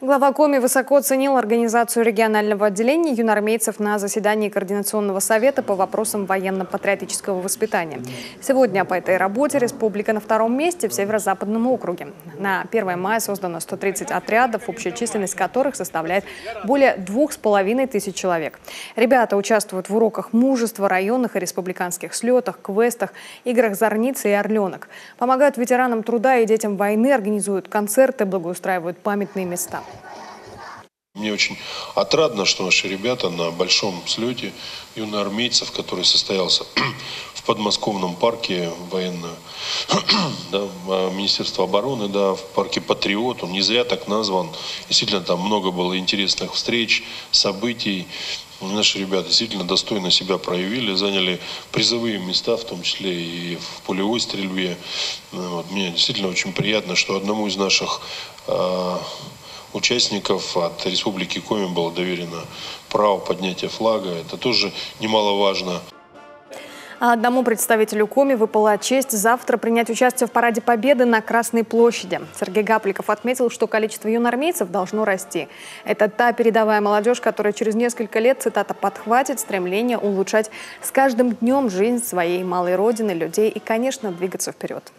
Глава Коми высоко оценил организацию регионального отделения юноармейцев на заседании Координационного совета по вопросам военно-патриотического воспитания. Сегодня по этой работе республика на втором месте в Северо-Западном округе. На 1 мая создано 130 отрядов, общая численность которых составляет более 2500 человек. Ребята участвуют в уроках мужества, районных и республиканских слетах, квестах, играх «Зорница» и «Орленок». Помогают ветеранам труда и детям войны, организуют концерты, благоустраивают памятные места. Мне очень отрадно, что наши ребята на большом слете юноармейцев, который состоялся в подмосковном парке военного Министерства обороны, в парке «Патриот». Он не зря так назван. Действительно, там много было интересных встреч, событий. Наши ребята действительно достойно себя проявили, заняли призовые места, в том числе и в пулевой стрельбе. Мне действительно очень приятно, что одному из наших участников от Республики Коми было доверено право поднятия флага. Это тоже немаловажно. А одному представителю Коми выпала честь завтра принять участие в параде Победы на Красной площади. Сергей Гапликов отметил, что количество юноармейцев должно расти. Это та передовая молодежь, которая через несколько лет, цитата, подхватит стремление улучшать с каждым днем жизнь своей малой родины, людей и, конечно, двигаться вперед.